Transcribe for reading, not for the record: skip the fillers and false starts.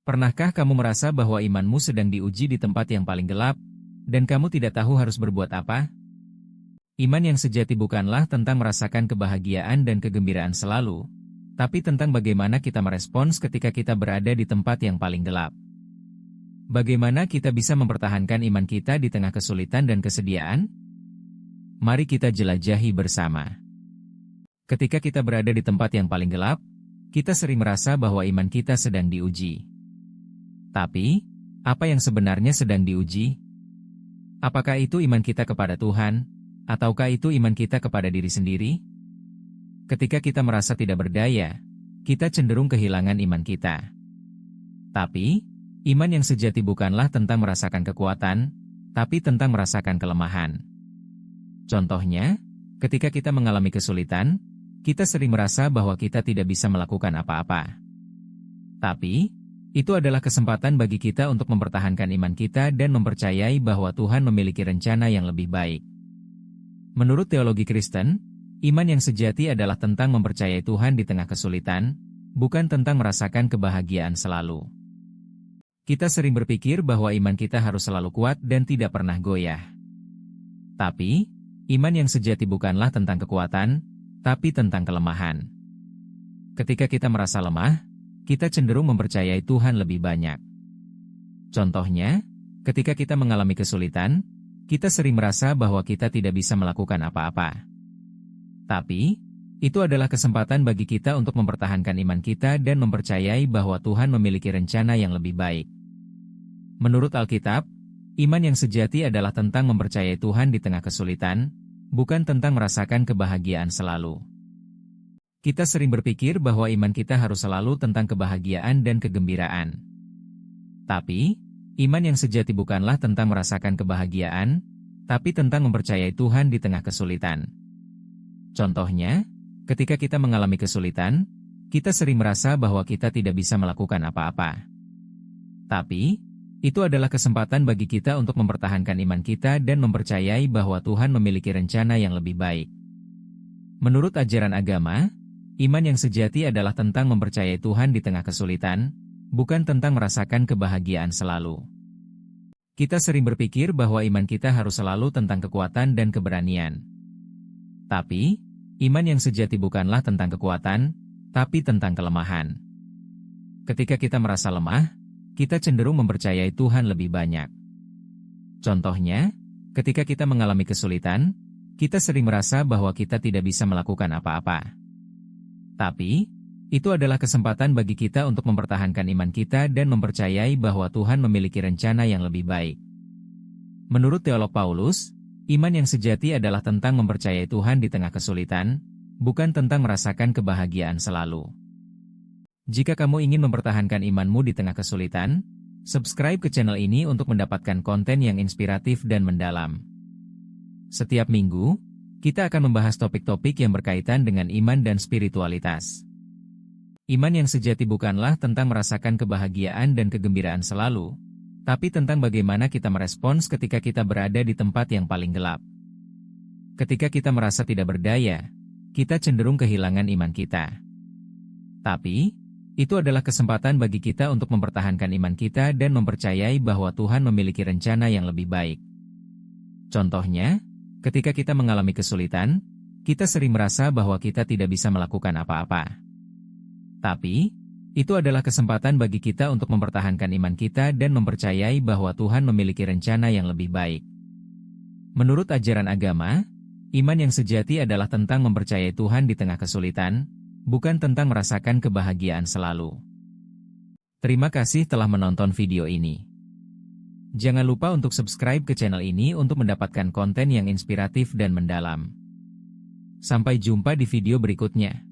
Pernahkah kamu merasa bahwa imanmu sedang diuji di tempat yang paling gelap, dan kamu tidak tahu harus berbuat apa? Iman yang sejati bukanlah tentang merasakan kebahagiaan dan kegembiraan selalu, tapi tentang bagaimana kita merespons ketika kita berada di tempat yang paling gelap. Bagaimana kita bisa mempertahankan iman kita di tengah kesulitan dan kesediaan? Mari kita jelajahi bersama. Ketika kita berada di tempat yang paling gelap, kita sering merasa bahwa iman kita sedang diuji. Tapi, apa yang sebenarnya sedang diuji? Apakah itu iman kita kepada Tuhan, ataukah itu iman kita kepada diri sendiri? Ketika kita merasa tidak berdaya, kita cenderung kehilangan iman kita. Tapi, iman yang sejati bukanlah tentang merasakan kekuatan, tapi tentang merasakan kelemahan. Contohnya, ketika kita mengalami kesulitan, kita sering merasa bahwa kita tidak bisa melakukan apa-apa. Tapi, itu adalah kesempatan bagi kita untuk mempertahankan iman kita dan mempercayai bahwa Tuhan memiliki rencana yang lebih baik. Menurut teologi Kristen, iman yang sejati adalah tentang mempercayai Tuhan di tengah kesulitan, bukan tentang merasakan kebahagiaan selalu. Kita sering berpikir bahwa iman kita harus selalu kuat dan tidak pernah goyah. Tapi, iman yang sejati bukanlah tentang kekuatan, tapi tentang kelemahan. Ketika kita merasa lemah, kita cenderung mempercayai Tuhan lebih banyak. Contohnya, ketika kita mengalami kesulitan, kita sering merasa bahwa kita tidak bisa melakukan apa-apa. Tapi, itu adalah kesempatan bagi kita untuk mempertahankan iman kita dan mempercayai bahwa Tuhan memiliki rencana yang lebih baik. Menurut Alkitab, iman yang sejati adalah tentang mempercayai Tuhan di tengah kesulitan, bukan tentang merasakan kebahagiaan selalu. Kita sering berpikir bahwa iman kita harus selalu tentang kebahagiaan dan kegembiraan. Tapi, iman yang sejati bukanlah tentang merasakan kebahagiaan, tapi tentang mempercayai Tuhan di tengah kesulitan. Contohnya, ketika kita mengalami kesulitan, kita sering merasa bahwa kita tidak bisa melakukan apa-apa. Tapi, itu adalah kesempatan bagi kita untuk mempertahankan iman kita dan mempercayai bahwa Tuhan memiliki rencana yang lebih baik. Menurut ajaran agama, iman yang sejati adalah tentang mempercayai Tuhan di tengah kesulitan, bukan tentang merasakan kebahagiaan selalu. Kita sering berpikir bahwa iman kita harus selalu tentang kekuatan dan keberanian. Tapi, iman yang sejati bukanlah tentang kekuatan, tapi tentang kelemahan. Ketika kita merasa lemah, kita cenderung mempercayai Tuhan lebih banyak. Contohnya, ketika kita mengalami kesulitan, kita sering merasa bahwa kita tidak bisa melakukan apa-apa. Tapi, itu adalah kesempatan bagi kita untuk mempertahankan iman kita dan mempercayai bahwa Tuhan memiliki rencana yang lebih baik. Menurut teolog Paulus, iman yang sejati adalah tentang mempercayai Tuhan di tengah kesulitan, bukan tentang merasakan kebahagiaan selalu. Jika kamu ingin mempertahankan imanmu di tengah kesulitan, subscribe ke channel ini untuk mendapatkan konten yang inspiratif dan mendalam. Setiap minggu, kita akan membahas topik-topik yang berkaitan dengan iman dan spiritualitas. Iman yang sejati bukanlah tentang merasakan kebahagiaan dan kegembiraan selalu, tapi tentang bagaimana kita merespons ketika kita berada di tempat yang paling gelap. Ketika kita merasa tidak berdaya, kita cenderung kehilangan iman kita. Tapi, itu adalah kesempatan bagi kita untuk mempertahankan iman kita dan mempercayai bahwa Tuhan memiliki rencana yang lebih baik. Contohnya, ketika kita mengalami kesulitan, kita sering merasa bahwa kita tidak bisa melakukan apa-apa. Tapi, itu adalah kesempatan bagi kita untuk mempertahankan iman kita dan mempercayai bahwa Tuhan memiliki rencana yang lebih baik. Menurut ajaran agama, iman yang sejati adalah tentang mempercayai Tuhan di tengah kesulitan, bukan tentang merasakan kebahagiaan selalu. Terima kasih telah menonton video ini. Jangan lupa untuk subscribe ke channel ini untuk mendapatkan konten yang inspiratif dan mendalam. Sampai jumpa di video berikutnya.